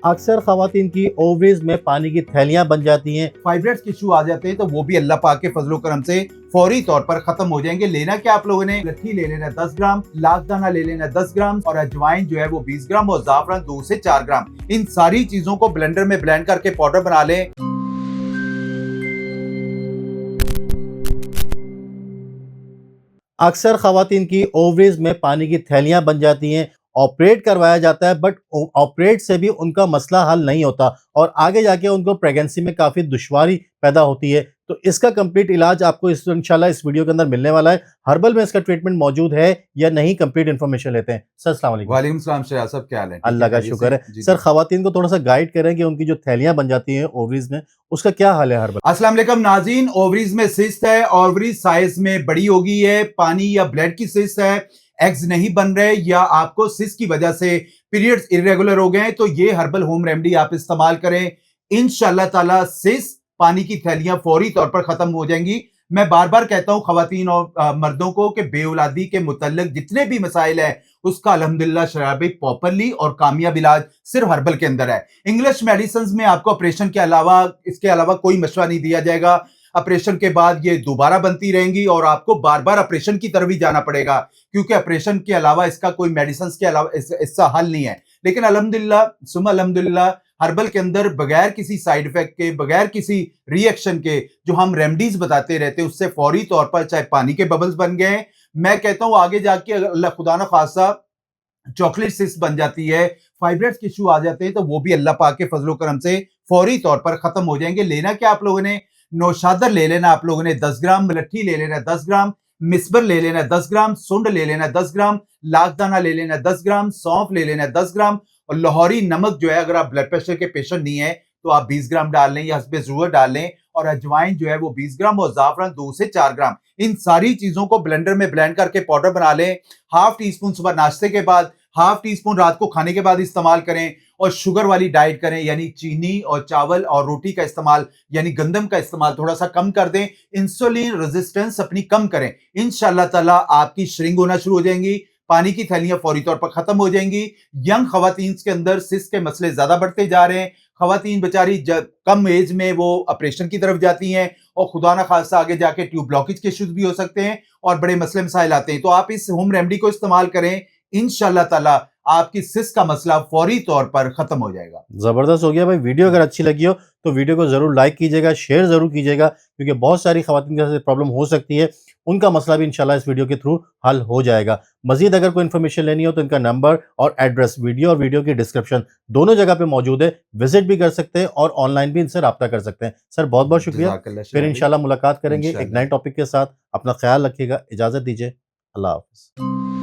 अक्सर खवातीन की ओवरीज में पानी की थैलियां बन जाती हैं। फाइब्रोइड्स के इशू आ जाते हैं तो वो भी अल्लाह पाक के फजलो करम से फौरी तौर पर खत्म हो जाएंगे। लेना क्या आप लोगों ने, लट्ठी ले लेना 10 ग्राम, लाखदाना ले लेना 10 ग्राम और अजवाइन जो है वो 20 ग्राम और जाफरान 2 से 4 ग्राम। इन सारी चीजों को ब्लेंडर में ब्लेंड करके पाउडर बना लें। अक्सर खवातीन की ओवरीज में पानी की थैलियां बन जाती हैं। ऑपरेट करवाया जाता है बट ऑपरेट से भी उनका मसला हल नहीं होता और आगे जाके उनको प्रेगनेंसी में काफ़ी दुश्वारी पैदा होती है। तो इसका कंप्लीट इलाज आपको इंशाल्लाह इस वीडियो के अंदर मिलने वाला है। हर्बल में इसका ट्रीटमेंट मौजूद है या नहीं, कंप्लीट इन्फॉर्मेशन लेते हैं। सर अस्सलाम वालेकुम। वालेकुम सलाम शराज साहब, क्या हाल है? अल्लाह का शुक्र है। सर खवातीन को थोड़ा सा गाइड करें कि उनकी जो थैलियां बन जाती हैं ओवरीज में, उसका क्या हाल है हर्बल? अस्सलाम वालेकुम नाज़रीन, ओवरीज में सिस्ट है, ओवरीज साइज में बड़ी हो गई है, पानी या ब्लड की सिस्ट है, एग्स नहीं बन रहे या आपको सिस्ट की वजह से पीरियड्स इरेगुलर हो गए, तो ये हर्बल होम रेमेडी आप इस्तेमाल करें। इंशाल्लाह ताला सिस्ट, पानी की थैलियां फौरी तौर पर खत्म हो जाएंगी। मैं बार बार कहता हूं खवातीन और मर्दों को कि बेऔलादी के मुतल्लिक जितने भी मसाइल है उसका अल्हम्दुलिल्लाह शराबी प्रॉपरली और कामयाब इलाज सिर्फ हर्बल के अंदर है। इंग्लिश मेडिसिन में आपको ऑपरेशन के अलावा इसके अलावा कोई मशवरा नहीं दिया जाएगा। ऑपरेशन के बाद ये दोबारा बनती रहेंगी और आपको बार बार ऑपरेशन की तरफ ही जाना पड़ेगा, क्योंकि ऑपरेशन के अलावा इसका कोई मेडिसिन के अलावा इसका हल नहीं है। लेकिन अल्हम्दुलिल्लाह सुम्मा अल्हम्दुलिल्लाह हर्बल के अंदर बगैर किसी साइड इफेक्ट के, बगैर किसी रिएक्शन के जो हम रेमडीज बताते रहते हैं उससे फौरी तौर पर चाहे पानी के बबल्स बन गए, मैं कहता हूं आगे जाके अल्लाह खुदा ना खासा चॉकलेट सिस्ट बन जाती है, फाइब्रोइड्स के इशू आ जाते हैं, तो वो भी अल्लाह पाक के फजलो करम से फौरी तौर पर खत्म हो जाएंगे। लेना क्या आप लोगों ने, नौशादर ले लेना आप लोगों ने 10 ग्राम, मलट्ठी ले लेना 10 ग्राम, मिसबर ले लेना 10 ग्राम, सुंड ले लेना 10 ग्राम, लाखदाना ले लेना 10 ग्राम, सौंफ ले लेना 10 ग्राम और लाहौरी नमक जो है, अगर आप ब्लड प्रेशर के पेशेंट नहीं है तो आप 20 ग्राम डाल लें या हस्बे जरूरत डाल लें और अजवाइन जो है वो 20 ग्राम और जाफरान 2 से 4 ग्राम। इन सारी चीजों को ब्लेंडर में ब्लेंड करके पाउडर बना लें। हाफ टी स्पून सुबह नाश्ते के बाद, हाफ टी स्पून रात को खाने के बाद इस्तेमाल करें और शुगर वाली डाइट करें, यानी चीनी और चावल और रोटी का इस्तेमाल यानी गंदम का इस्तेमाल थोड़ा सा कम कर दें। इंसुलिन रेजिस्टेंस अपनी कम करें। इंशाल्लाह ताला आपकी श्रिंक होना शुरू हो जाएंगी, पानी की थैलियां फौरी तौर पर खत्म हो जाएंगी। यंग खवातीन के अंदर सिस्ट के मसले ज्यादा बढ़ते जा रहे हैं। खवातीन बेचारी कम एज में वो ऑपरेशन की तरफ जाती हैं और खुदा ना खासा आगे जाके ट्यूब ब्लॉकेज के इश्यूज भी हो सकते हैं और बड़े मसले मसाइल आते हैं। तो आप इस होम रेमेडी को इस्तेमाल करें, इंशाल्लाह ताला आपकी सिस्ट का मसला फौरी तौर पर खत्म हो जाएगा। जबरदस्त हो गया भाई। वीडियो अगर अच्छी लगी हो तो वीडियो को जरूर लाइक कीजिएगा, शेयर जरूर कीजिएगा, क्योंकि बहुत सारी खवातीन के साथ प्रॉब्लम हो सकती है, उनका मसला भी इंशाल्लाह इस वीडियो के थ्रू हल हो जाएगा। मजीद अगर कोई इन्फॉर्मेशन लेनी हो तो इनका नंबर और एड्रेस वीडियो और वीडियो की डिस्क्रिप्शन दोनों जगह पे मौजूद है। विजिट भी कर सकते हैं और ऑनलाइन भी इनसे रब्ता कर सकते हैं। सर बहुत बहुत शुक्रिया। फिर इंशाल्लाह मुलाकात करेंगे एक नए टॉपिक के साथ। अपना ख्याल रखिएगा, इजाजत दीजिए, अल्लाह हाफिज।